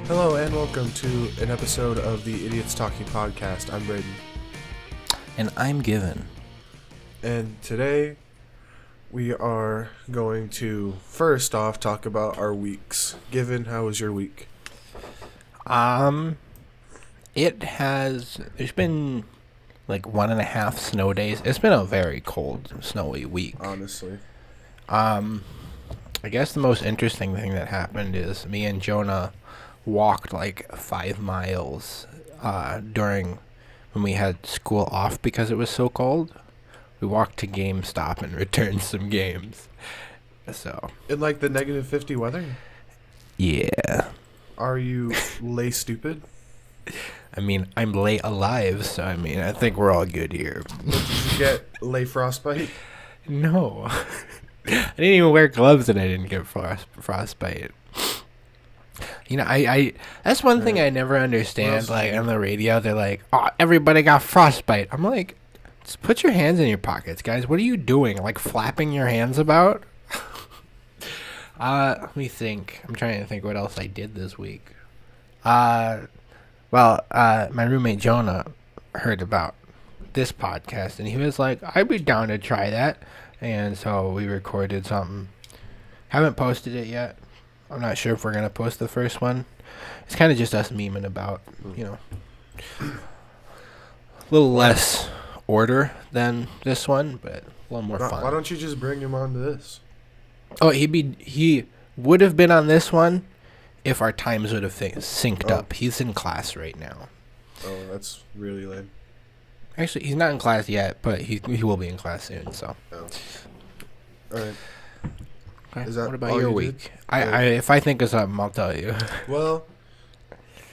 Hello and welcome to an episode of the Idiots Talking Podcast. I'm Brayden. And I'm Given. And today we are going to first off talk about our weeks. Given, how was your week? There's been like 1.5 snow days. It's been a very cold, snowy week. Honestly. I guess the most interesting thing that happened is me and Jonah walked like 5 miles during when we had school off because it was so cold. We walked to GameStop and returned some games. So In like the negative 50 weather? yeah. Are you lay stupid? I mean, I'm late alive, so I mean, I think we're all good here. Did you get lay frostbite? No. I didn't even wear gloves and I didn't get frostbite. You know, I that's one thing I never understand. Like, on the radio, they're like, oh, everybody got frostbite. I'm like, just put your hands in your pockets, guys. What are you doing? Like, flapping your hands about? Let me think. I'm trying to think what else I did this week. My roommate Jonah heard about this podcast, and he was like, I'd be down to try that. And so we recorded something. Haven't posted it yet. I'm not sure if we're going to post the first one. It's kind of just us memeing about, you know, a little less order than this one, but a little more fun. Why don't you just bring him on to this? Oh, he would have been on this one if our times would have synced up. He's in class right now. Oh, that's really lame. Actually, he's not in class yet, but he will be in class soon. So. Oh. All right. Okay. Is that what about all your you week? did? If I think of something, I'll tell you. Well,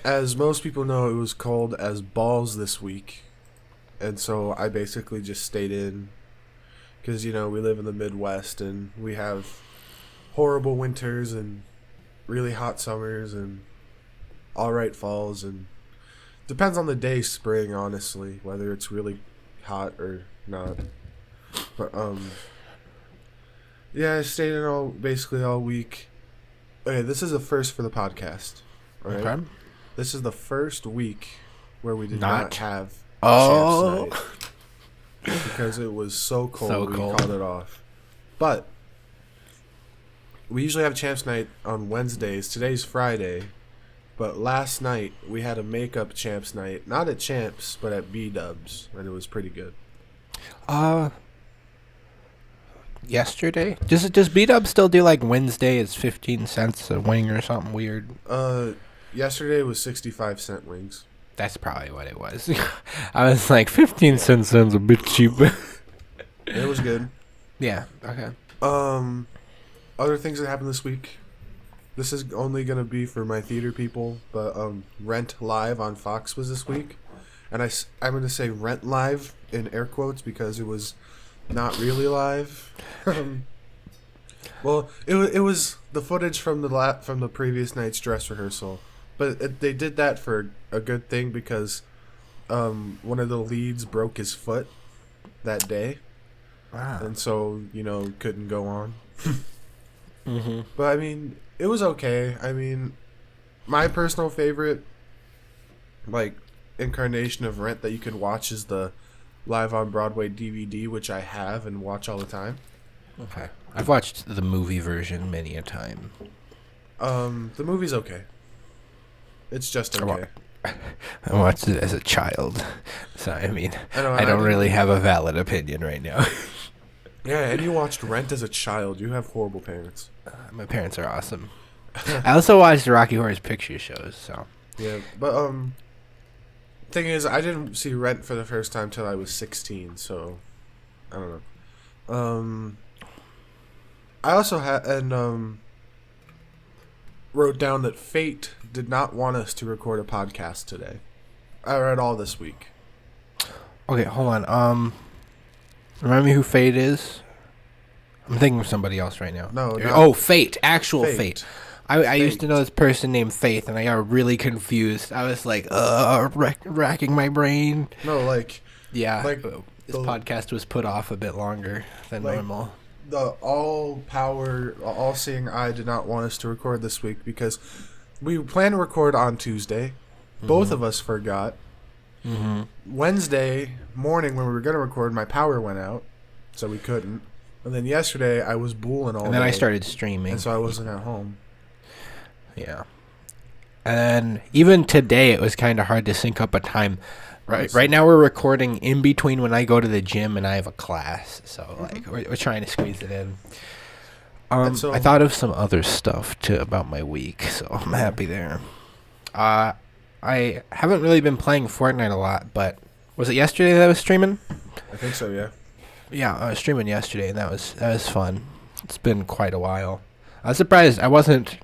as most people know, it was cold as balls this week. And so I basically just stayed in. Because, you know, we live in the Midwest and we have horrible winters and really hot summers and alright falls. And depends on the day, spring, honestly, whether it's really hot or not. But, yeah, I stayed in basically all week. Okay, this is a first for the podcast. Right? Okay. This is the first week where we did not have Champs Night because it was so cold. We called it off. But we usually have Champs Night on Wednesdays. Today's Friday. But last night we had a makeup Champs Night, not at Champs, but at B-Dubs, and it was pretty good. Yesterday? Does B-Dub still do like Wednesday is 15 cents a wing or something weird? Yesterday was 65-cent wings. That's probably what it was. I was like, 15 cents sounds a bit cheap. It was good. Yeah, okay. Other things that happened this week. This is only going to be for my theater people, but Rent Live on Fox was this week. And I'm going to say Rent Live in air quotes because it was not really live. Well, it was the footage from the previous night's dress rehearsal, but they did that for a good thing because one of the leads broke his foot that day, and so couldn't go on. Mm-hmm. But I mean, it was okay. I mean, my personal favorite incarnation of Rent that you can watch is the Live on Broadway DVD, which I have and watch all the time. Okay. I've watched the movie version many a time. The movie's okay. It's just okay. I watched it as a child. So, I mean, I don't really have a valid opinion right now. Yeah, and you watched Rent as a child. You have horrible parents. My parents are awesome. I also watched the Rocky Horror Picture shows, so. Yeah, but, thing is, I didn't see Rent for the first time till I was 16, so I don't know. I also wrote down that Fate did not want us to record a podcast today, or at all this week. Okay, hold on. Remember who Fate is? I'm thinking of somebody else right now. No. Fate. Actual Fate. I used to know this person named Faith, and I got really confused. I was like, racking my brain. No, yeah, this podcast was put off a bit longer than normal. The all-seeing eye did not want us to record this week because we planned to record on Tuesday. Both of us forgot. Wednesday morning when we were going to record, my power went out, so we couldn't. And then yesterday, I was booling all day. And then I started streaming. And so I wasn't at home. Yeah. And then even today, it was kind of hard to sync up a time. Right now, we're recording in between when I go to the gym and I have a class. So, like, we're trying to squeeze it in. So, I thought of some other stuff, too, about my week, so I'm happy there. I haven't really been playing Fortnite a lot, but was it yesterday that I was streaming? I think so, yeah. Yeah, I was streaming yesterday, and that was fun. It's been quite a while. I was surprised I wasn't...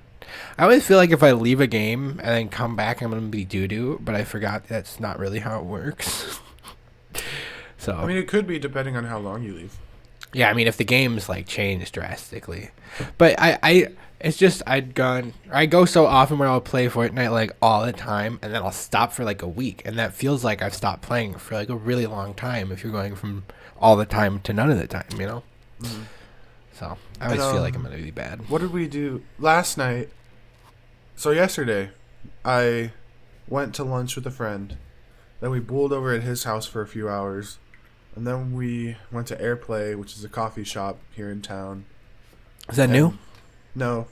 I always feel like if I leave a game and then come back, I'm going to be doo-doo, but I forgot that's not really how it works. So I mean, it could be depending on how long you leave. Yeah, I mean, if the game's, like, changed drastically. But it's just I go so often where I'll play Fortnite, like, all the time, and then I'll stop for, like, a week, and that feels like I've stopped playing for, like, a really long time if you're going from all the time to none of the time, you know? Mm-hmm. So I always feel like I'm going to be bad. What did we do last night? So yesterday, I went to lunch with a friend. Then we bulled over at his house for a few hours. And then we went to Airplay, which is a coffee shop here in town. Is that new? No.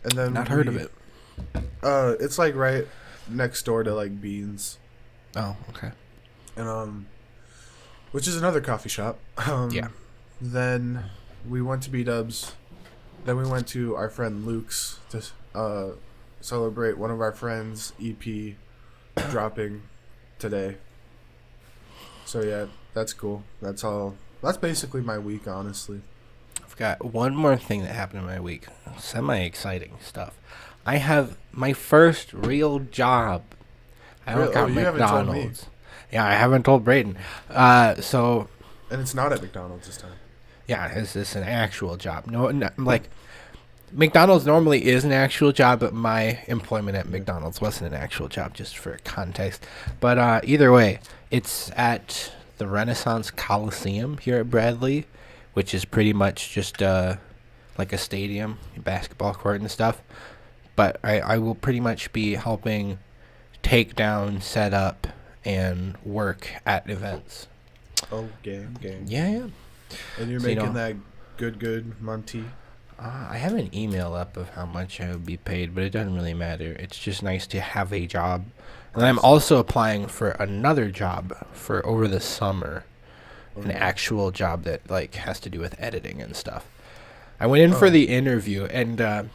And then not heard of it. It's like right next door to like Beans. Oh, okay. And which is another coffee shop. Yeah. Then we went to B-Dubs. Then we went to our friend Luke's to celebrate one of our friends' EP dropping today. So yeah, that's cool. That's all. That's basically my week, honestly. I've got one more thing that happened in my week. Semi-exciting stuff. I have my first real job. I don't got McDonald's. Yeah, I haven't told Brayden. And it's not at McDonald's this time. Yeah, it's an actual job. No, like McDonald's normally is an actual job, but my employment at McDonald's wasn't an actual job, just for context. But either way, it's at the Renaissance Coliseum here at Bradley, which is pretty much just like a stadium, basketball court and stuff. But I will pretty much be helping take down, set up, and work at events. Oh, game. Yeah. And you're making that good Monty? I have an email up of how much I would be paid, but it doesn't really matter. It's just nice to have a job. And I'm also applying for another job for over the summer. An actual job that like has to do with editing and stuff. I went in for the interview, and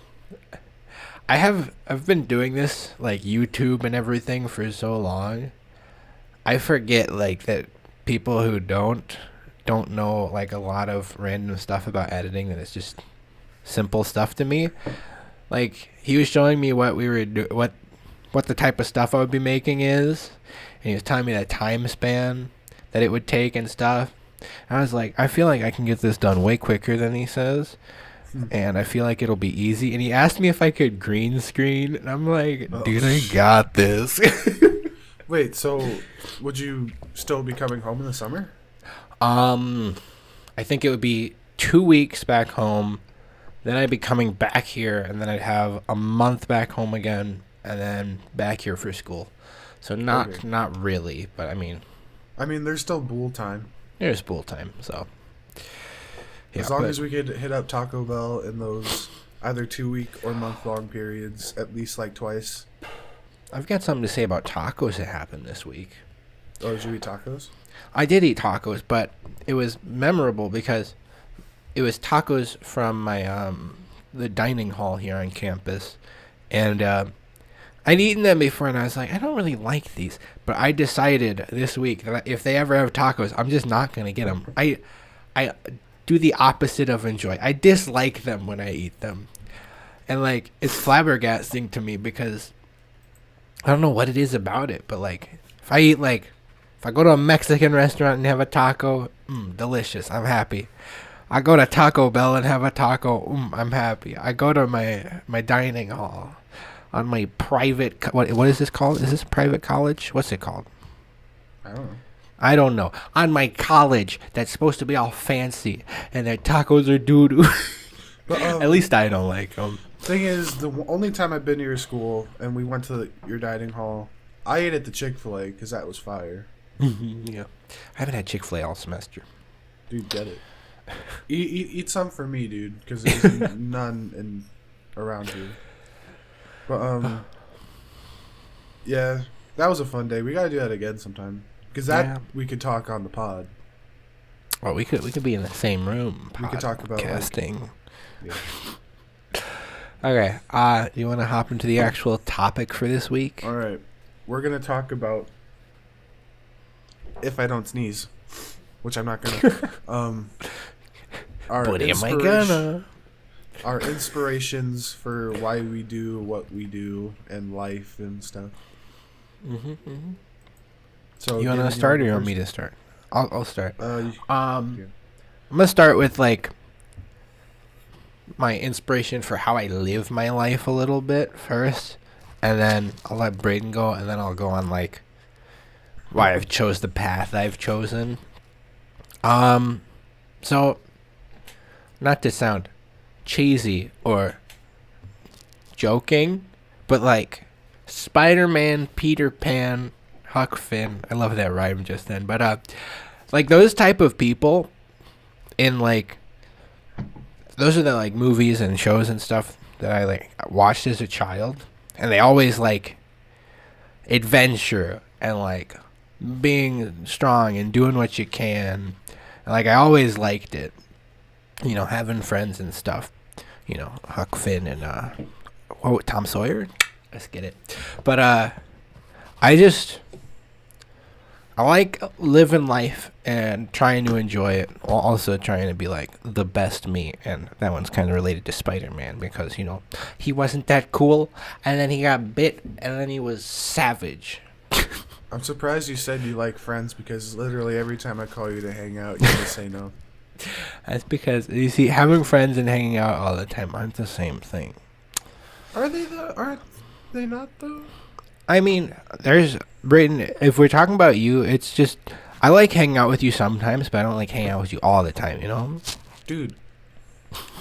I've been doing this like YouTube and everything for so long. I forget like that people who don't know like a lot of random stuff about editing, that it's just simple stuff to me. Like he was showing me what we were what the type of stuff I would be making is, and he was telling me the time span that it would take and stuff. And I was like, I feel like I can get this done way quicker than he says, and I feel like it'll be easy. And he asked me if I could green screen, and I'm like, dude, I got this. Wait, so would you still be coming home in the summer? I think it would be 2 weeks back home, then I'd be coming back here, and then I'd have a month back home again, and then back here for school. So not really, but I mean, there's still bool time. There's bool time, so. Yeah, as long as we could hit up Taco Bell in those either 2 week or month long periods, at least like twice. I've got something to say about tacos that happened this week. Oh, did you eat tacos? I did eat tacos, but it was memorable because it was tacos from my the dining hall here on campus, and I'd eaten them before, and I was like, I don't really like these. But I decided this week that if they ever have tacos, I'm just not gonna get them. I do the opposite of enjoy. I dislike them when I eat them, and like it's flabbergasting to me because I don't know what it is about it, but like if I go to a Mexican restaurant and have a taco, delicious. I'm happy. I go to Taco Bell and have a taco, I'm happy. I go to my dining hall on my private, what is this called? Is this private college? What's it called? I don't know. On my college that's supposed to be all fancy, and their tacos are doo-doo. At least I don't like them. Thing is, the only time I've been to your school and we went to your dining hall, I ate at the Chick-fil-A because that was fire. Yeah. I haven't had Chick-fil-A all semester. Dude, get it. Eat some for me, dude, because there's none around here. But, yeah, that was a fun day. We got to do that again sometime. Because we could talk on the pod. Well, we could be in the same room. We could talk about casting. Yeah. Okay. You want to hop into the actual topic for this week? All right. We're gonna talk about if I don't sneeze, which I'm not gonna. But am I gonna? Our inspirations for why we do what we do and life and stuff. So you want to start or you want me to start? I'll start. Yeah. I'm gonna start with like my inspiration for how I live my life a little bit first, and then I'll let Brayden go, and then I'll go on like why I've chose the path I've chosen. So not to sound cheesy or joking, but like Spider-Man, Peter Pan, Huck Finn. I love that rhyme just then. But like those type of people in like those are the like movies and shows and stuff that I like watched as a child, and they always like adventure and like being strong and doing what you can. And like I always liked it. You know, having friends and stuff. You know, Huck Finn and Tom Sawyer. Let's get it. But I like living life and trying to enjoy it while also trying to be like the best me. And that one's kind of related to Spider-Man because, you know, he wasn't that cool and then he got bit and then he was savage. I'm surprised you said you like friends because literally every time I call you to hang out, you just say no. That's because, you see, having friends and hanging out all the time aren't the same thing. Aren't they not though? I mean, there's Brayden. If we're talking about you, it's just I like hanging out with you sometimes, but I don't like hanging out with you all the time. You know, dude.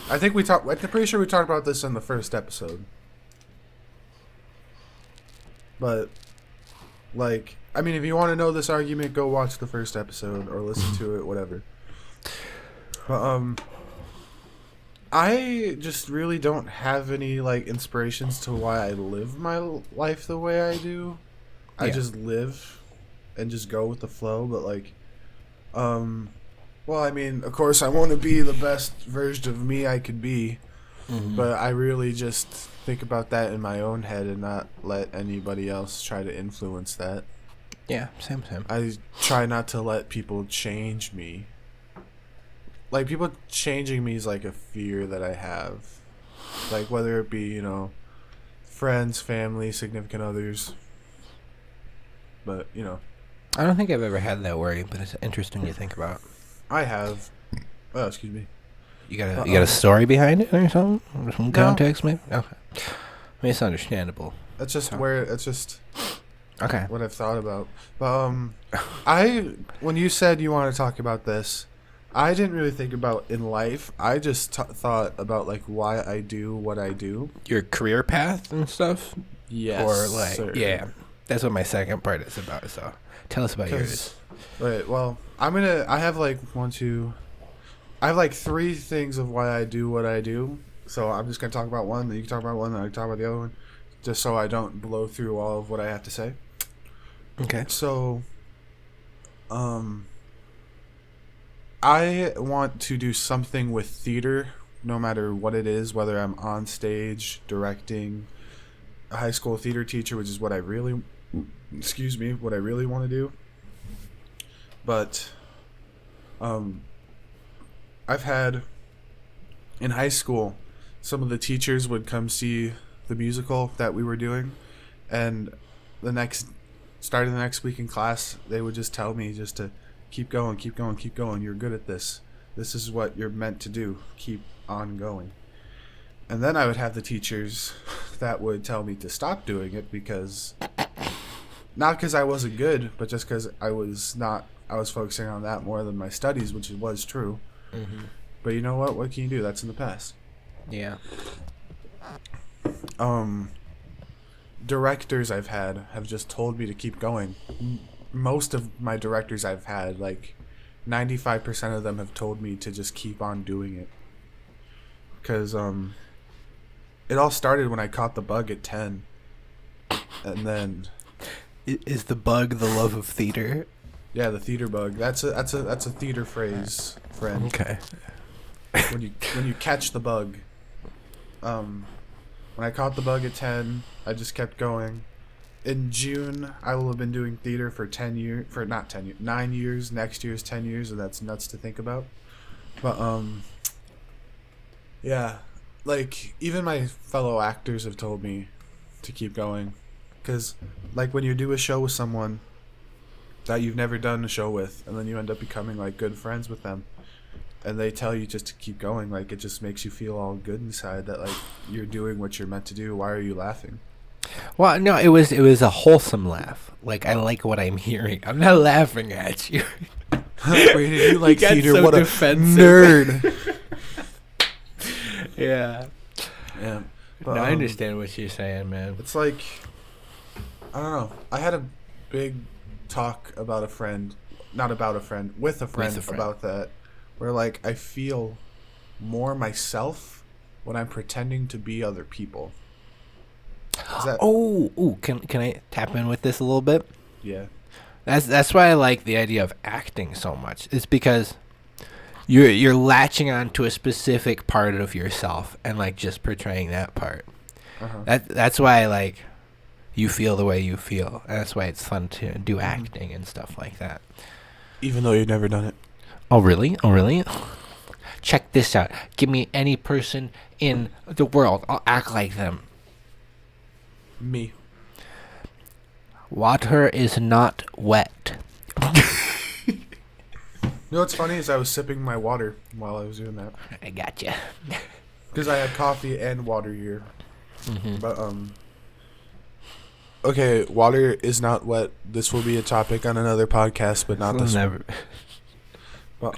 I'm pretty sure we talked about this in the first episode. But, like, I mean, if you want to know this argument, go watch the first episode or listen to it, whatever. But I just really don't have any like inspirations to why I live my life the way I do. Yeah. I just live and just go with the flow, but like well, I mean, of course I want to be the best version of me I could be. But I really just think about that in my own head and not let anybody else try to influence that. Yeah, same. I try not to let people change me. Like, people changing me is, like, a fear that I have. Like, whether it be, you know, friends, family, significant others. But, you know. I don't think I've ever had that worry, but it's interesting to think about. I have. Oh, excuse me. You got a story behind it or something? Or some context, maybe? Okay. I mean, it's understandable. That's just okay. What I've thought about. But, when you said you want to talk about this, I didn't really think about in life. I just thought about like why I do what I do. Your career path and stuff. Yes. Or like, sir. Yeah, that's what my second part is about. So tell us about yours. Right. Well, I have like I have like 3 things of why I do what I do. So I'm just gonna talk about one. Then you can talk about one. Then I can talk about the other one, just so I don't blow through all of what I have to say. Okay. So, I want to do something with theater, no matter what it is, whether I'm on stage, directing, a high school theater teacher, which is what I really want to do. But, I've had, in high school, some of the teachers would come see the musical that we were doing, and starting the next week in class, they would just tell me just to keep going. You're good at this. This is what you're meant to do. Keep on going. And then I would have the teachers that would tell me to stop doing it not because I wasn't good, but just because I was focusing on that more than my studies, which was true. Mm-hmm. But you know what? What can you do? That's in the past. Yeah. directors I've had have just told me to keep going. Most of my directors I've had, like 95% of them have told me to just keep on doing it. Because it all started when I caught the bug at 10. And then is the bug the love of theater? Yeah, the theater bug. That's a theater phrase, friend. Okay. When you catch the bug. When I caught the bug at 10, I just kept going. In June, I will have been doing theater for 10 years, for not 10 years, 9 years. Next year's 10 years, and that's nuts to think about. But yeah, like even my fellow actors have told me to keep going, because like when you do a show with someone that you've never done a show with, and then you end up becoming like good friends with them, and they tell you just to keep going, like it just makes you feel all good inside that like you're doing what you're meant to do. Why are you laughing? Well, no, it was a wholesome laugh. Like I like what I'm hearing. I'm not laughing at you. Brayden, you like theater? So what defensive. A nerd. Yeah. Yeah. But, no, I understand what you're saying, man. It's like, I don't know. I had a big talk about a friend, not about a friend, with a friend about that, where like I feel more myself when I'm pretending to be other people. Can I tap in with this a little bit? Yeah. That's why I like the idea of acting so much. It's because you're latching on to a specific part of yourself and like just portraying that part. That's why like you feel the way you feel. And that's why it's fun to do acting and stuff like that. Even though you've never done it. Oh really? Check this out. Give me any person in the world. I'll act like them. Me. Water is not wet. You know what's funny is I was sipping my water while I was doing that. I gotcha. Because I had coffee and water here. Mm-hmm. But okay, water is not wet. This will be a topic on another podcast, but not this one. But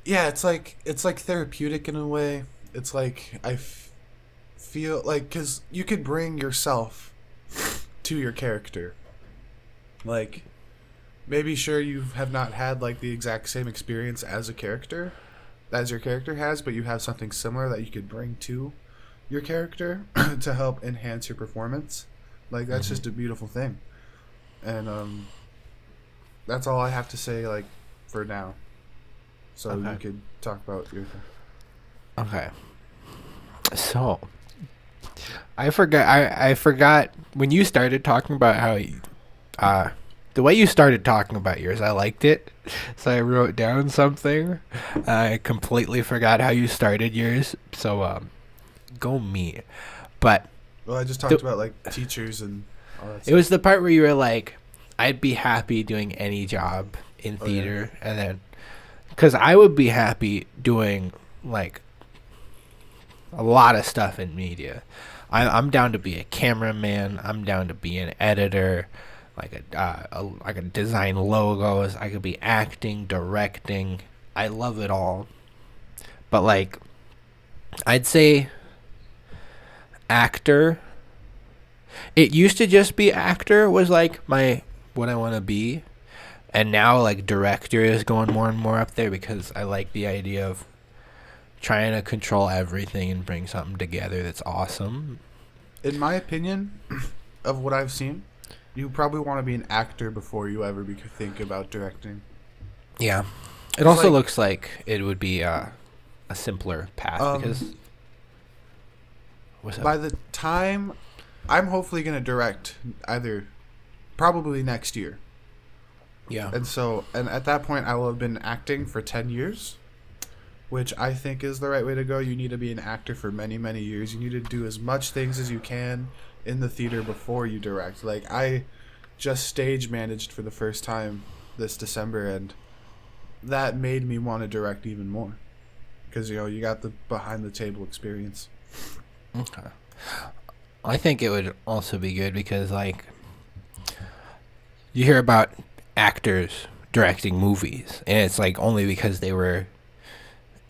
yeah, it's like therapeutic in a way. It's like I feel like, because you could bring yourself to your character. Like, maybe sure you have not had like the exact same experience as your character has, but you have something similar that you could bring to your character to help enhance your performance. Like that's just a beautiful thing. And that's all I have to say like for now. So you could talk about your thing. Okay. So I forgot when you started talking about how the way you started talking about yours, I liked it. So I wrote down something. I completely forgot how you started yours. So go me. But well, I just talked about like teachers and all that stuff. It was the part where you were like, I'd be happy doing any job in theater, and then because I would be happy doing like a lot of stuff in media. I'm down to be a cameraman. I'm down to be an editor, like a design logos. I could be acting, directing. I love it all. But like, I'd say actor. It used to just be actor was like what I want to be, and now like director is going more and more up there because I like the idea of trying to control everything and bring something together that's awesome. In my opinion, of what I've seen, you probably want to be an actor before you ever think about directing. Yeah. It also looks like it would be a simpler path because... What's up? By the time... I'm hopefully going to direct probably next year. Yeah. And at that point, I will have been acting for 10 years. Which I think is the right way to go. You need to be an actor for many, many years. You need to do as much things as you can in the theater before you direct. Like, I just stage managed for the first time this December, and that made me want to direct even more. Because, you got the behind-the-table experience. Okay. I think it would also be good because, like, you hear about actors directing movies, and it's, like, only because they were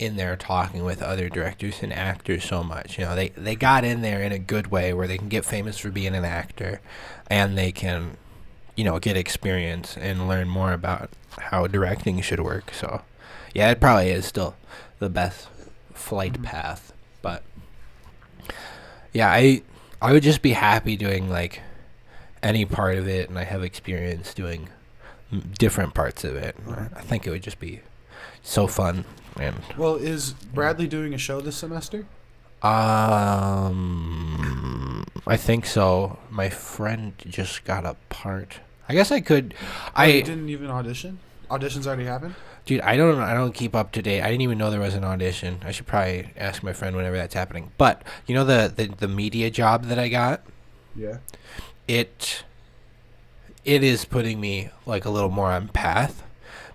in there talking with other directors and actors so much. You know, they got in there in a good way where they can get famous for being an actor, and they can, you know, get experience and learn more about how directing should work. So, yeah, it probably is still the best flight path. But yeah, I would just be happy doing like any part of it, and I have experience doing different parts of it. I think it would just be so fun. And well, is Bradley doing a show this semester? I think so. My friend just got a part. I guess I could. You didn't even audition? Auditions already happened? Dude, I don't keep up to date. I didn't even know there was an audition. I should probably ask my friend whenever that's happening. But you know the media job that I got? Yeah. It is putting me like a little more on path,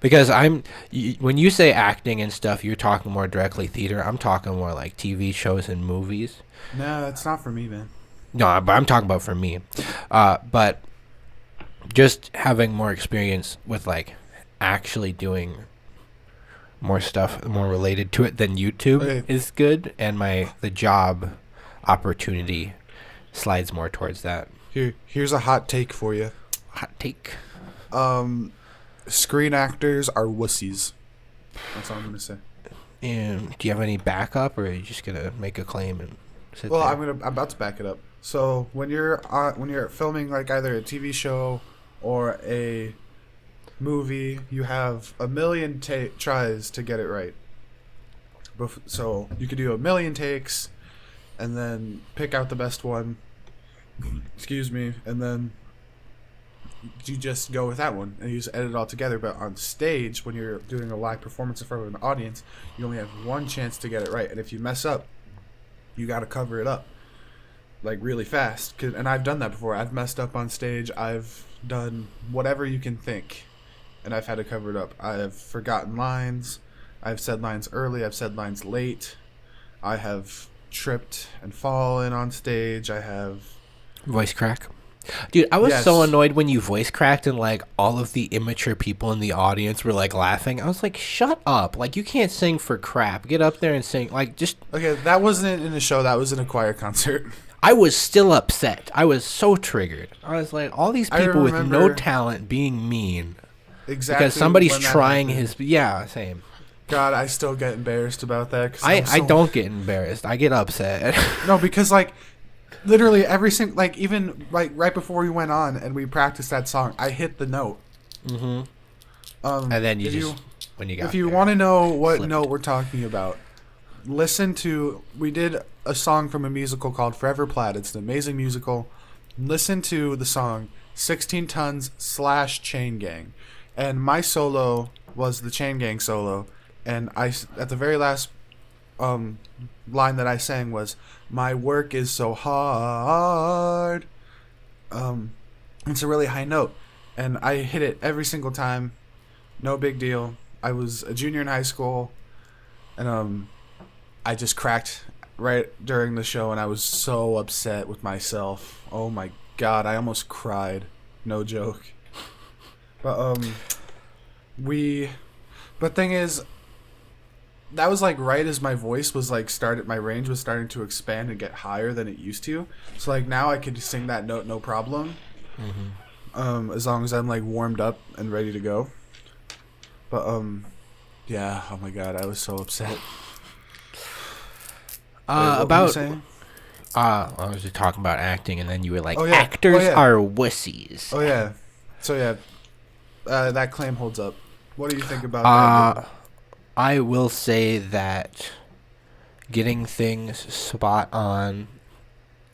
because when you say acting and stuff, you're talking more directly theater. I'm talking more like TV shows and movies. No, that's not for me, man. No, but I'm talking about for me. But just having more experience with like actually doing more stuff more related to it than YouTube is good, and the job opportunity slides more towards that. Here's a hot take for you. Hot take. Screen actors are wussies. That's all I'm gonna say. And do you have any backup, or are you just gonna make a claim and sit well, there? I'm about to back it up. So when you're filming like either a TV show or a movie, you have a million tries to get it right. So you could do a million takes, and then pick out the best one. Excuse me, and then you just go with that one and you just edit it all together. But on stage, when you're doing a live performance in front of an audience, you only have one chance to get it right, and if you mess up, you got to cover it up like really fast. And I've done that before. I've messed up on stage. I've done whatever you can think, and I've had to cover it up. I have forgotten lines. I've said lines early. I've said lines late. I have tripped and fallen on stage. I have voice crack. Dude, I was so annoyed when you voice cracked and like all of the immature people in the audience were like laughing. I was like, shut up. Like, you can't sing for crap. Get up there and sing. Like, just... Okay, that wasn't in a show. That was in a choir concert. I was still upset. I was so triggered. I was like, all these people with no talent being mean. Exactly. Because somebody's trying his... Yeah, same. God, I still get embarrassed about that. I don't get embarrassed. I get upset. No, because like... Literally every single, like, even like right before we went on and we practiced that song, I hit the note. Mm-hmm. And then if you want to know what note we're talking about, listen to, we did a song from a musical called Forever Plaid. It's an amazing musical. Listen to the song 16 Tons / Chain Gang. And my solo was the Chain Gang solo. And at the very last line that I sang was, "My work is so hard." It's a really high note, and I hit it every single time. No big deal. I was a junior in high school, and I just cracked right during the show, and I was so upset with myself. Oh my God, I almost cried. No joke. But thing is, that was like right as my voice was like my range was starting to expand and get higher than it used to. So like now I could sing that note no problem. Mm-hmm. As long as I'm like warmed up and ready to go. But yeah, oh my God, I was so upset. What were you saying? I was just talking about acting, and then you were like, actors are wussies. Oh yeah. So yeah, that claim holds up. What do you think about that? I will say that getting things spot on,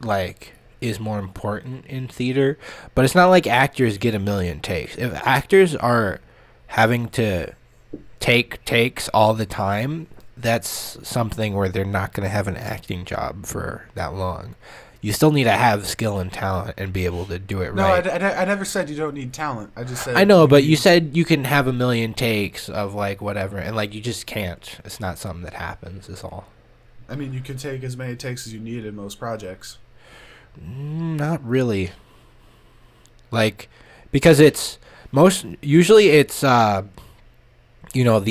like, is more important in theater. But it's not like actors get a million takes. If actors are having to take takes all the time, that's something where they're not going to have an acting job for that long. You still need to have skill and talent and be able to do it right. No, I never said you don't need talent. I just said... I know, but you said you can have a million takes of, like, whatever, and, like, you just can't. It's not something that happens, is all. I mean, you can take as many takes as you need in most projects. Not really. Like, because usually it's, the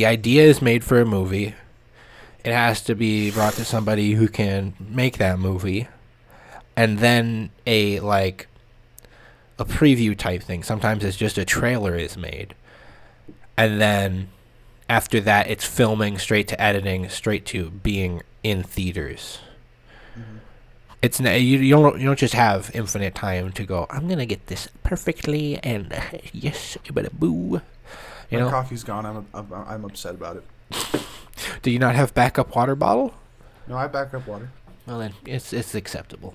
idea is made for a movie. it has to be brought to somebody who can make that movie, and then a preview type thing. Sometimes it's just a trailer is made, and then after that it's filming, straight to editing, straight to being in theaters. Mm-hmm. It's you don't just have infinite time to go, I'm gonna get this perfectly and yes, but boo. My coffee's gone. I'm upset about it. Do you not have backup water bottle? No, I have backup water. Well then, it's acceptable.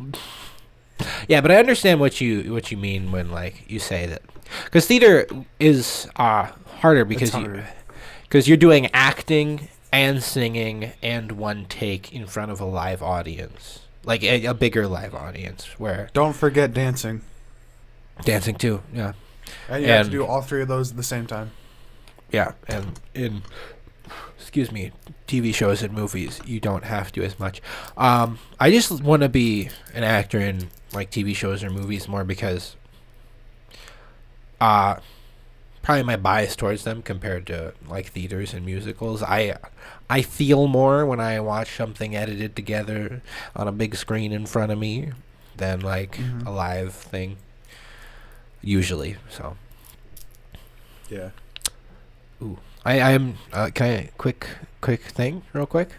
Yeah, but I understand what you mean when you say that, because theater is harder because you're doing acting and singing and one take in front of a live audience, like a bigger live audience. Where don't forget dancing. Dancing too, yeah. And you have to do all three of those at the same time. Yeah, and in TV shows and movies, you don't have to as much. I just want to be an actor in TV shows or movies more because probably my bias towards them compared to theaters and musicals. I feel more when I watch something edited together on a big screen in front of me than a live thing. Usually, so. Yeah. Ooh. I'm can I quick thing real quick?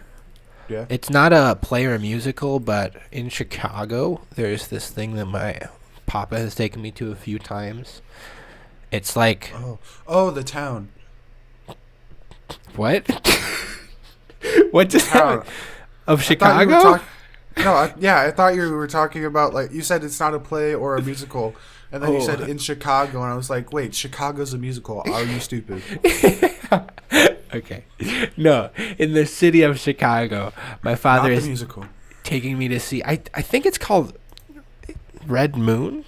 Yeah. It's not a play or a musical, but in Chicago there's this thing that my papa has taken me to a few times. It's the town. What? What just happened? Of Chicago? I thought you were talking about you said it's not a play or a musical. And then you said in Chicago, and I was like, wait, Chicago's a musical. Are you stupid? Okay. No, in the city of Chicago, my father is musical. Taking me to see, I think it's called Red Moon.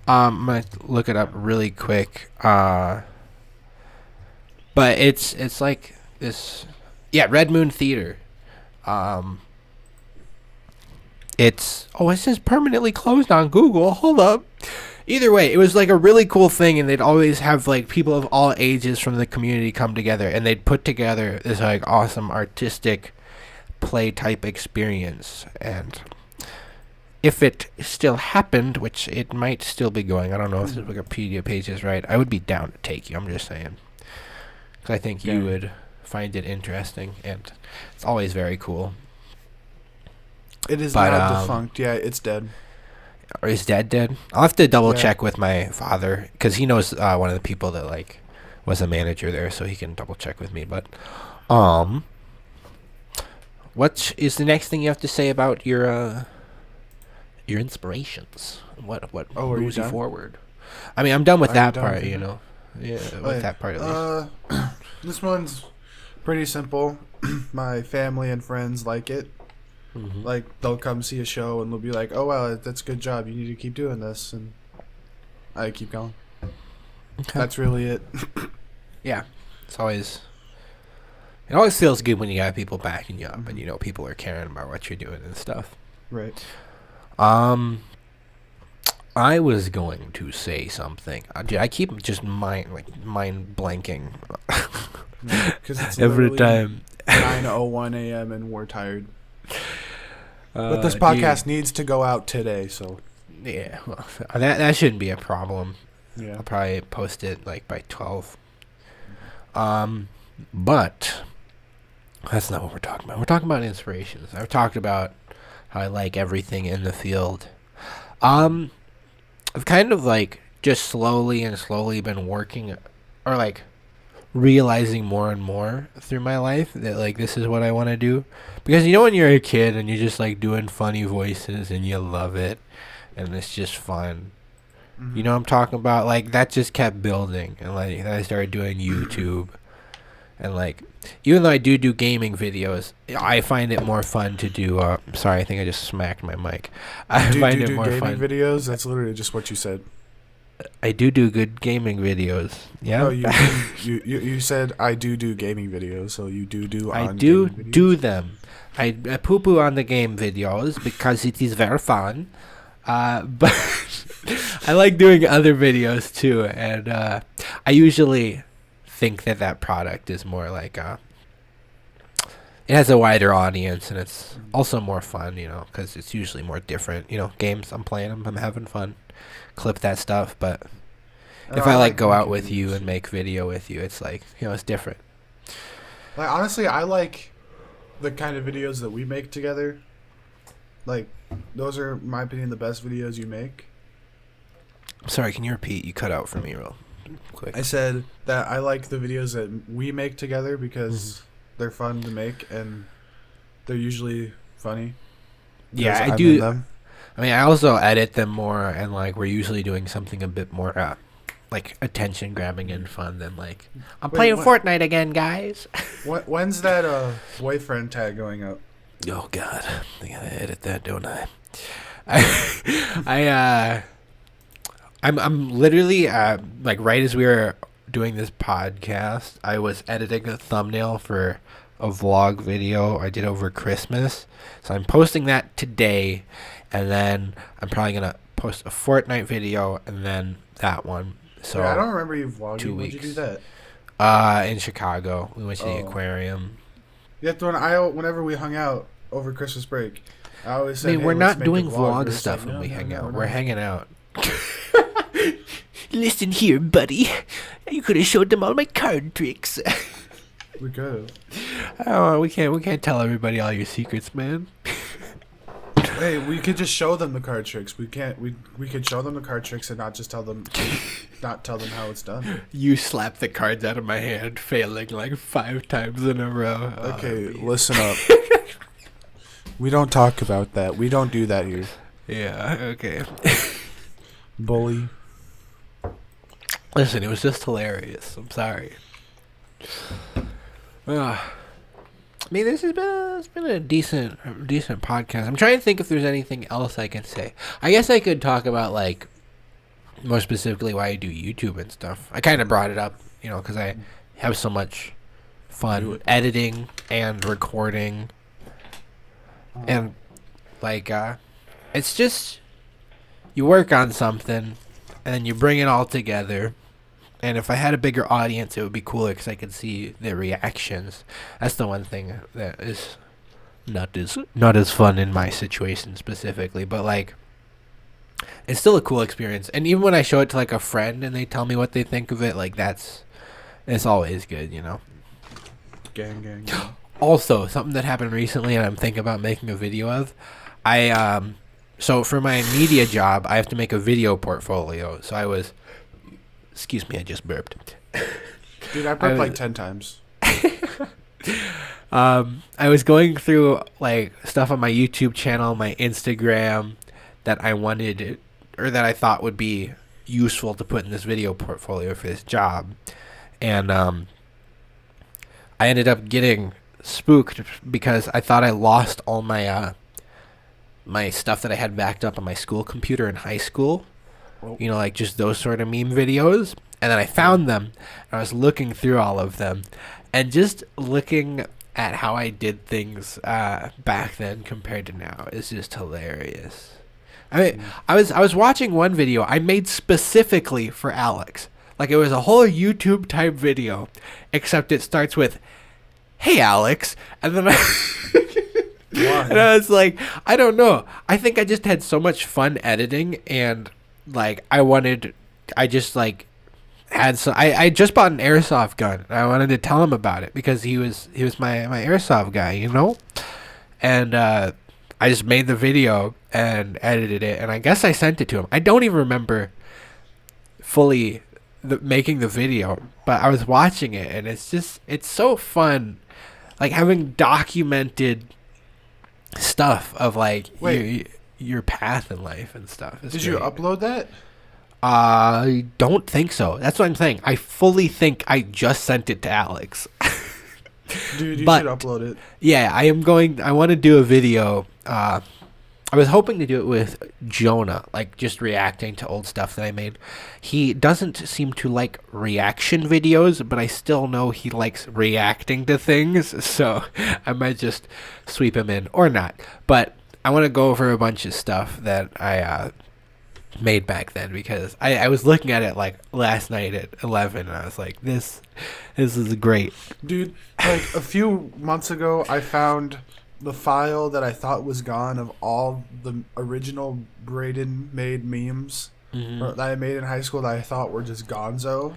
I'm going to look it up really quick. But it's like this, Red Moon Theater. It says permanently closed on Google. Hold up. Either way, it was a really cool thing, and they'd always have people of all ages from the community come together, and they'd put together this awesome artistic play type experience. And if it still happened, which it might still be going, I don't know if the Wikipedia page is right, I would be down to take you. I'm just saying, because I think you would find it interesting, and it's always very cool. It is now defunct. Yeah, it's dead. Or is Dad dead? I'll have to double check with my father, because he knows one of the people that was a manager there, so he can double check with me. But what is the next thing you have to say about your inspirations? What moves you forward? I mean, I'm done with that part, Yeah, with that part at least. This one's pretty simple. My family and friends like it. Mm-hmm. They'll come see a show and they'll be like, oh wow, that's a good job, you need to keep doing this, and I keep going. Okay. That's really it. Yeah, it always feels good when you got people backing you up, and people are caring about what you're doing and stuff. Right. I was going to say something. I keep just mind blanking. Because it's every time 9:01 a.m. and we're tired. But this podcast needs to go out today, so yeah, well, that shouldn't be a problem. Yeah, I'll probably post it by 12. But that's not what we're talking about. We're talking about inspirations. I've talked about how I like everything in the field. I've kind of just slowly been working, or realizing more and more through my life that this is what I want to do, because when you're a kid and you're just doing funny voices and you love it and it's just fun, you know what I'm talking about, that just kept building, and then I started doing YouTube, and even though I do gaming videos, I find it more fun to do sorry, I think I just smacked my mic. I find it more fun. Gaming videos? That's literally just what you said. I do good gaming videos. Yeah. No, you said I do gaming videos, so you do. I do them. I poo on the game videos because it is very fun. But I like doing other videos too, and I usually think that product is more it has a wider audience, and it's also more fun, because it's usually more different. Games I'm playing, I'm having fun, clip that stuff. But if I like go out with you and make video with you, it's like, it's different. Like, honestly, I like the kind of videos that we make together. Like, those are, in my opinion, the best videos you make. Sorry, can you repeat? You cut out for me real quick. I said that I like the videos that we make together because they're fun to make and they're usually funny. Yeah, I do. I mean, I also edit them more, and like we're usually doing something a bit more like attention grabbing and fun than like I'm playing Fortnite again, guys. When's that boyfriend tag going up? Oh God, I gotta edit that, don't I? I'm literally like right as we were doing this podcast, I was editing a thumbnail for a vlog video I did over Christmas. So I'm posting that today, and then I'm probably gonna post a Fortnite video and then that one. So wait, I don't remember you vlogging. 2 weeks. When'd you do that? In Chicago, we went to the aquarium. Yeah, whenever we hung out over Christmas break, I always said, we're not doing vlog stuff when we hang out. We're hanging out. Listen here, buddy. You could have showed them all my card tricks. We could have. Oh, we can't tell everybody all your secrets, man. Hey, we could just show them the card tricks. We could show them the card tricks and not just tell them how it's done. You slap the cards out of my hand, failing like 5 times in a row. Okay, listen up. We don't talk about that. We don't do that here. Yeah, okay. Bully. Listen, it was just hilarious. I'm sorry. I mean, it's been a decent podcast. I'm trying to think if there's anything else I can say. I guess I could talk about, like, more specifically why I do YouTube and stuff. I kind of brought it up, because I have so much fun editing and recording. And, like, it's just, you work on something, and then you bring it all together. And if I had a bigger audience, it would be cooler because I could see their reactions. That's the one thing that is not as fun in my situation specifically. But, like, it's still a cool experience. And even when I show it to, like, a friend and they tell me what they think of it, like, it's always good, Gang. Also, something that happened recently and I'm thinking about making a video of, so for my media job, I have to make a video portfolio. So excuse me, I just burped. Dude, I burped like 10 times. I was going through like stuff on my YouTube channel, my Instagram that I wanted or that I thought would be useful to put in this video portfolio for this job. And I ended up getting spooked because I thought I lost all my my stuff that I had backed up on my school computer in high school. Like just those sort of meme videos. And then I found them, and I was looking through all of them, and just looking at how I did things back then compared to now is just hilarious. I mean, I was watching one video I made specifically for Alex. Like, it was a whole YouTube type video, except it starts with, "Hey, Alex," and then and I was like, I don't know. I think I just had so much fun editing, and like I just bought an airsoft gun. And I wanted to tell him about it because he was my airsoft guy, And I just made the video and edited it, and I guess I sent it to him. I don't even remember fully making the video, but I was watching it, and it's so fun, like having documented stuff of like your path in life and stuff. Did you upload that? I don't think so. That's what I'm saying. I fully think I just sent it to Alex. Dude, you should upload it. Yeah, I want to do a video. I was hoping to do it with Jonah, like just reacting to old stuff that I made. He doesn't seem to like reaction videos, but I still know he likes reacting to things, so I might just sweep him in or not. But I want to go over a bunch of stuff that I made back then, because I was looking at it like last night at 11, and I was like, this is great. Dude, like a few months ago, I found the file that I thought was gone of all the original Brayden made memes that I made in high school that I thought were just gonzo.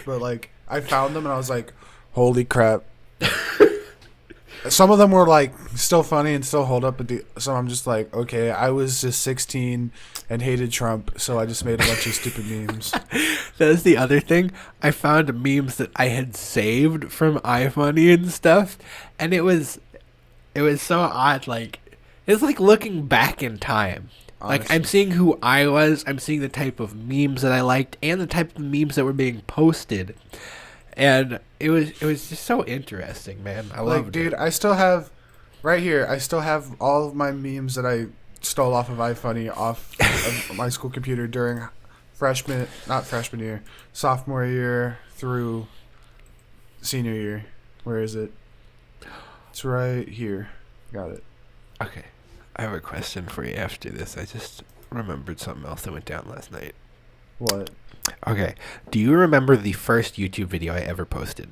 But like, I found them and I was like, holy crap. Some of them were like still funny and still hold up, but some I'm just like, okay, I was just 16 and hated Trump, so I just made a bunch of stupid memes. That's the other thing. I found memes that I had saved from iFunny and stuff, and it was so odd. Like, it's like looking back in time. Honestly. Like, I'm seeing who I was, I'm seeing the type of memes that I liked, and the type of memes that were being posted. And it was just so interesting, man. I loved it. Dude, I still have, right here, I still have all of my memes that I stole off of iFunny off of my school computer during sophomore year through senior year. Where is it? It's right here. Got it. Okay. I have a question for you after this. I just remembered something else that went down last night. What? Okay. Do you remember the first YouTube video I ever posted?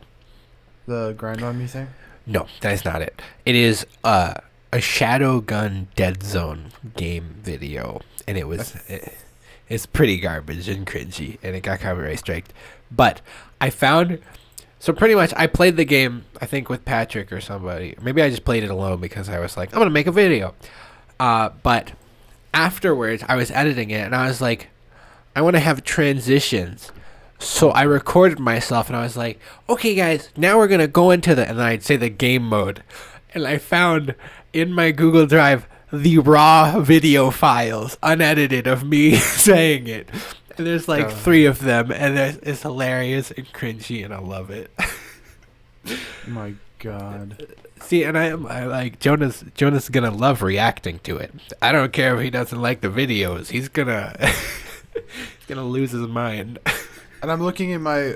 The Grind On Me thing? No, that is not it. It is a Shadow Gun Dead Zone game video, and it's pretty garbage and cringy, and it got copyright striked. But I found, so pretty much I played the game, I think with Patrick or somebody. Maybe I just played it alone because I was like, I'm gonna make a video. But afterwards, I was editing it, and I was like, I want to have transitions. So I recorded myself, and I was like, okay, guys, now we're going to go into and I'd say the game mode. And I found in my Google Drive the raw video files, unedited, of me saying it. And there's like 3 of them, and it's hilarious and cringy, and I love it. My God. See, and I like Jonah's going to love reacting to it. I don't care if he doesn't like the videos. He's going to... He's gonna lose his mind. And I'm looking in my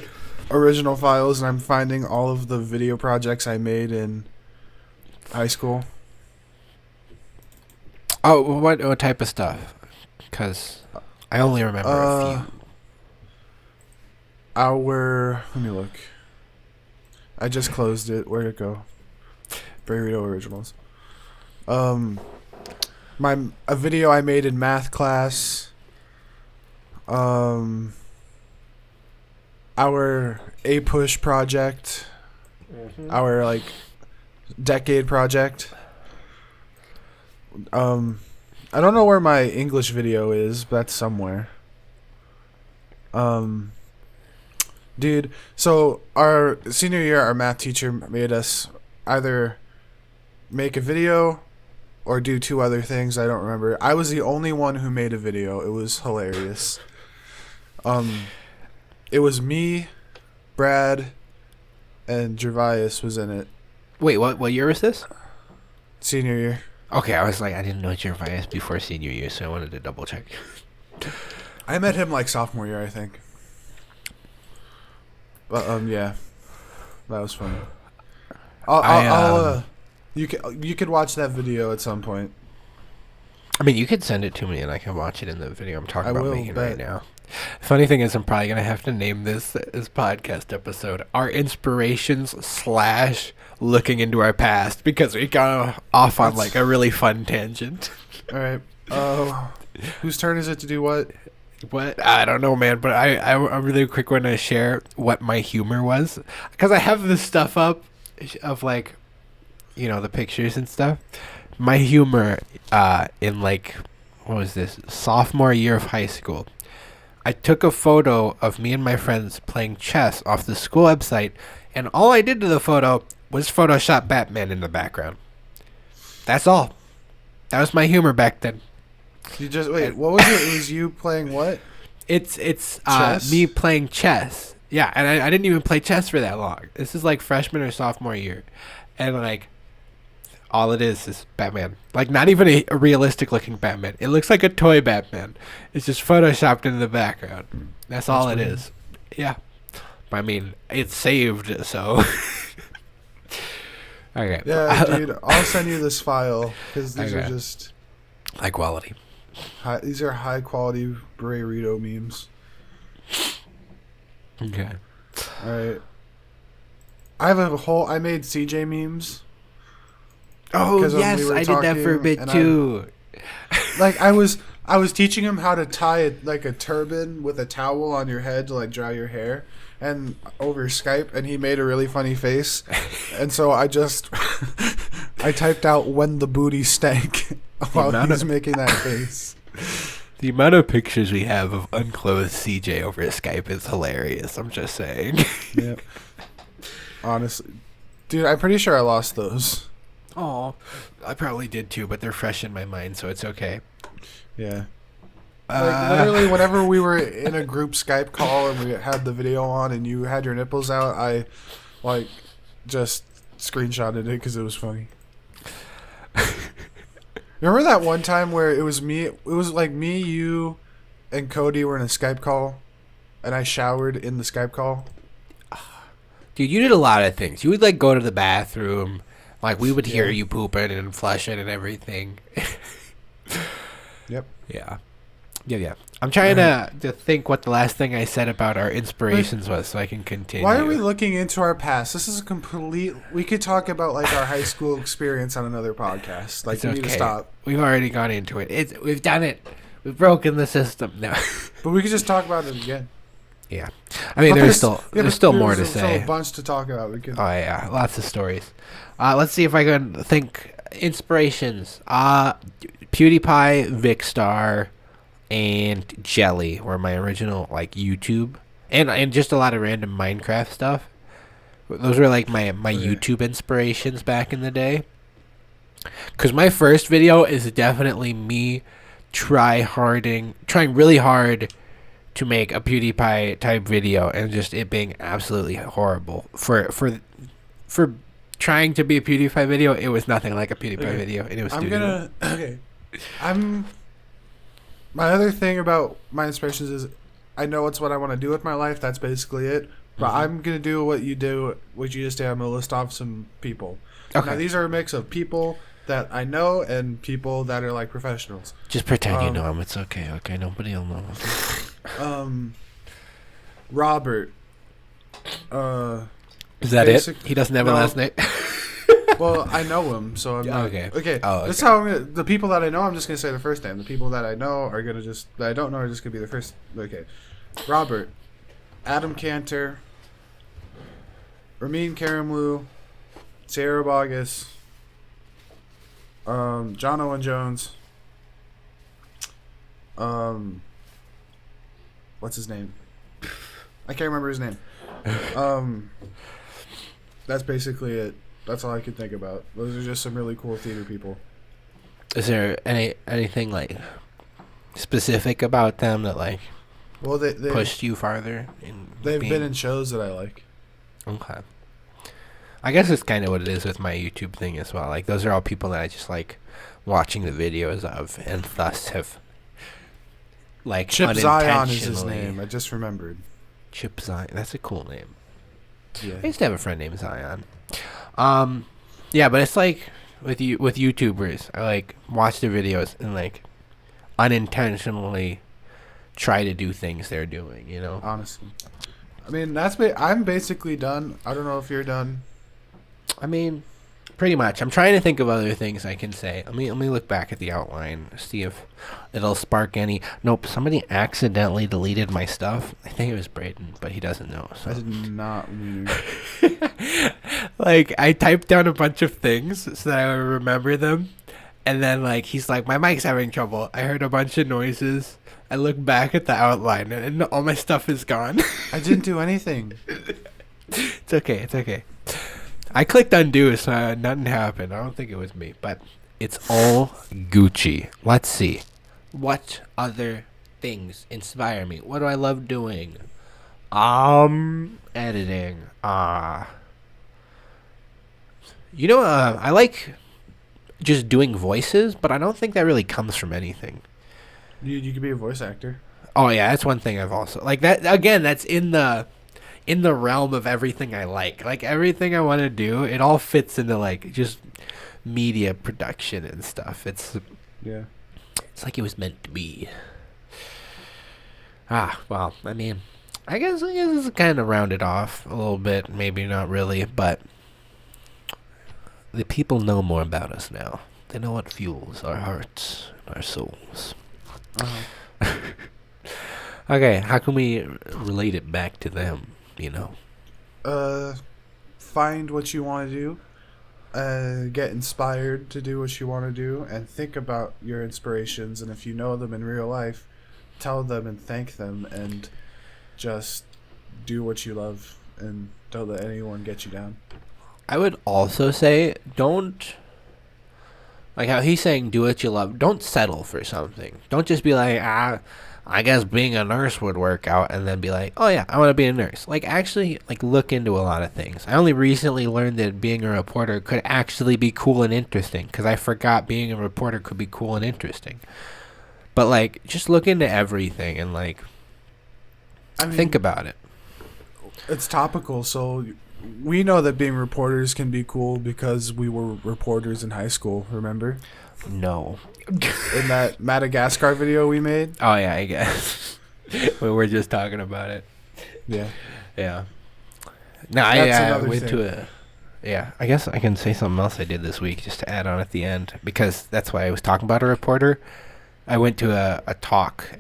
original files, and I'm finding all of the video projects I made in high school. Oh, what type of stuff? Because I only remember a few. Let me look. I just closed it. Where'd it go? Burrito Originals. A video I made in math class. Our A-Push project, our like decade project. I don't know where my English video is, but that's somewhere. Dude, so our senior year, our math teacher made us either make a video or do 2 other things. I don't remember. I was the only one who made a video. It was hilarious. It was me, Brad, and Gervais was in it. Wait, what year was this? Senior year. Okay, I was like, I didn't know Gervais before senior year, so I wanted to double check. I met him like sophomore year, I think. But yeah, that was fun. You could watch that video at some point. I mean, you could send it to me, and I can watch it in the video I'm talking about making bet. right now. Funny thing is, I'm probably going to have to name this podcast episode Our Inspirations / Looking Into Our Past, because we got off on like a really fun tangent. All right. Whose turn is it to do what? What? I don't know, man, but I really quick want to share what my humor was, because I have this stuff up of like, you know, the pictures and stuff. My humor in like, what was this, sophomore year of high school. I took a photo of me and my friends playing chess off the school website, and all I did to the photo was Photoshop Batman in the background. That's all. That was my humor back then. You just wait. What was it? It was you playing what? It's me playing chess. Yeah, and I didn't even play chess for that long. This is like freshman or sophomore year, and like all it is Batman. Like, not even a realistic looking Batman. It looks like a toy Batman. It's just photoshopped into the background. That's all it is. Yeah. I mean, it's saved, so. Okay. Yeah, dude. I'll send you this file because these are just high quality. These are high quality burrito memes. Okay. All right. I made CJ memes. Oh yes, I did that for a bit too. I was teaching him how to tie a turban with a towel on your head to like dry your hair, and over Skype, and he made a really funny face, and so I just I typed out when the booty stank while he was making that face. The amount of pictures we have of unclothed CJ over Skype is hilarious. I'm just saying. Yeah. Honestly, dude, I'm pretty sure I lost those. Oh, I probably did too, but they're fresh in my mind, so it's okay. Yeah. Literally, whenever we were in a group Skype call and we had the video on and you had your nipples out, I, just screenshotted it because it was funny. Remember that one time where it was me, you, and Cody were in a Skype call, and I showered in the Skype call? Dude, you did a lot of things. You would, go to the bathroom. We would hear you pooping and flushing and everything. Yep. Yeah. I'm trying to think what the last thing I said about our inspirations was so I can continue. Why are we looking into our past? This is we could talk about, our high school experience on another podcast. We need to stop. We've already gone into it. We've done it. We've broken the system. No. But we could just talk about it again. Yeah. I mean, there's still more to say. There's a bunch to talk about. Oh, yeah. Lots of stories. Let's see if I can think. Inspirations. PewDiePie, Vicstar, and Jelly were my original, YouTube. And just a lot of random Minecraft stuff. Those were, my YouTube inspirations back in the day. Because my first video is definitely me trying really hard to make a PewDiePie type video and just it being absolutely horrible. For trying to be a PewDiePie video, it was nothing like a PewDiePie video, and it was my other thing about my inspirations is I know it's what I want to do with my life. That's basically it. But I'm gonna do what you just did. I'm gonna list off some people. Okay. Now these are a mix of people that I know and people that are professionals. Just pretend you know them. It's okay. Okay, nobody will know. Robert. Is that it? He doesn't have a last name. Well, I know him, so I'm not. Okay. Okay. Oh, okay. This is how the people that I know, I'm just gonna say the first name. The people that I know are gonna that I don't know are just gonna be the first. Okay. Robert, Adam Cantor, Ramin Karimloo, Sarah Bogus, John Owen Jones. What's his name? I can't remember his name. That's basically it. That's all I could think about. Those are just some really cool theater people. Is there anything specific about them that they pushed you farther? They've been in shows that I like. Okay. I guess it's kind of what it is with my YouTube thing as well. Those are all people that I just like watching the videos of, and thus have Chip Zion is his name. I just remembered. Chip Zion. That's a cool name. Yeah. I used to have a friend named Zion. Yeah, but it's with YouTubers, I watch their videos and unintentionally try to do things they're doing, Honestly. I mean, I'm basically done. I don't know if you're done. I mean, pretty much. I'm trying to think of other things I can say. Let me look back at the outline, see if it'll spark any. Nope, somebody accidentally deleted my stuff. I think it was Brayden, but he doesn't know. So. I did not mean. I typed down a bunch of things so that I would remember them, and then he's like, my mic's having trouble. I heard a bunch of noises. I look back at the outline, and all my stuff is gone. I didn't do anything. It's okay. I clicked undo, so nothing happened. I don't think it was me, but it's all Gucci. Let's see. What other things inspire me? What do I love doing? Editing. I like just doing voices, but I don't think that really comes from anything. You could be a voice actor. Oh yeah, that's one thing I've also that. Again, that's in the realm of everything I like. Everything I want to do, it all fits into just media production and stuff. It's It's like it was meant to be. Well, I mean, I guess it's kind of rounded off a little bit. Maybe not really, but the people know more about us now. They know what fuels our hearts and our souls. Uh-huh. Okay, how can we relate it back to them, Find what you want to do. Get inspired to do what you want to do, and think about your inspirations. And if you know them in real life, tell them and thank them, and just do what you love, and don't let anyone get you down. I would also say don't, like how he's saying, do what you love. Don't settle for something. Don't just be like, I guess being a nurse would work out, and then be like, oh yeah, I want to be a nurse. Like, actually, like, look into a lot of things. I only recently learned that being a reporter could actually be cool and interesting, because I forgot being a reporter could be cool and interesting. But, like, just look into everything and, like, think about it. It's topical, so we know that being reporters can be cool because we were reporters in high school, remember? No. In that Madagascar video we made? Oh, yeah, I guess. We were just talking about it. Yeah. Yeah. No, I went to a... Yeah, I guess I can say something else I did this week just to add on at the end, because that's why I was talking about a reporter. I went to a talk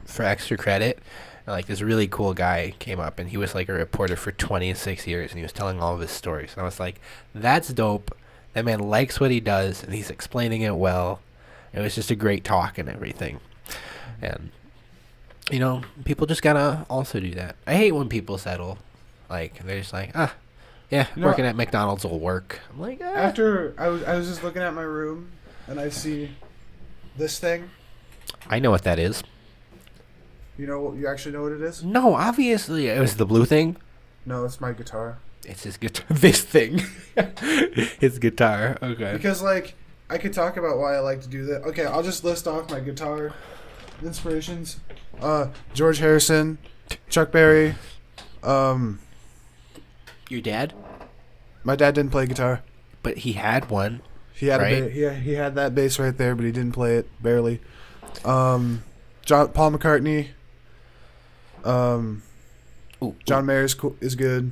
for extra credit. And, like, this really cool guy came up, and he was, like, a reporter for 26 years, and he was telling all of his stories. And I was like, that's dope. That man likes what he does, and he's explaining it well. It was just a great talk and everything. And, people just gotta also do that. I hate when people settle. Like, they're just like, yeah, working at McDonald's will work. I'm like, After, I was just looking at my room, and I see this thing. I know what that is. You actually know what it is? No, obviously. It was the blue thing? No, it's my guitar. It's his guitar. This thing. His guitar. Okay. Because, like, I could talk about why I like to do that. Okay, I'll just list off my guitar inspirations. George Harrison, Chuck Berry. Your dad? My dad didn't play guitar. But he had one. He had right? he had that bass right there, but he didn't play it, barely. Paul McCartney. John Mayer is good.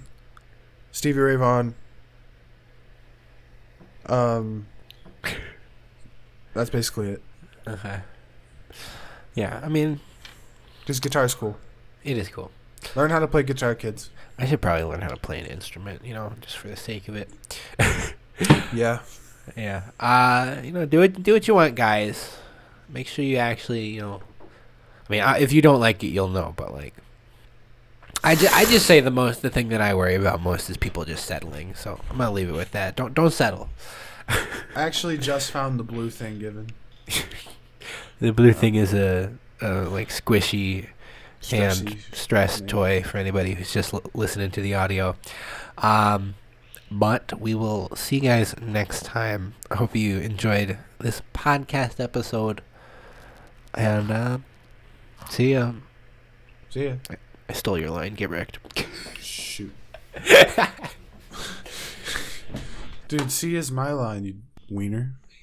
Stevie Ray Vaughan. That's basically it. Okay. Yeah, I mean, just guitar's cool. It is cool. Learn how to play guitar, kids. I should probably learn how to play an instrument, just for the sake of it. Yeah. Yeah. Do what you want, guys. Make sure you actually, I mean, if you don't like it, you'll know, but, like, I just say the thing that I worry about most is people just settling, so I'm gonna leave it with that. Don't settle. I actually just found the blue thing given. The blue thing is a like squishy and stress toy for anybody who's just listening to the audio. But we will see you guys next time. I hope you enjoyed this podcast episode, and see ya. See ya. I stole your line. Get wrecked. Shoot. Dude, see is my line, you wiener.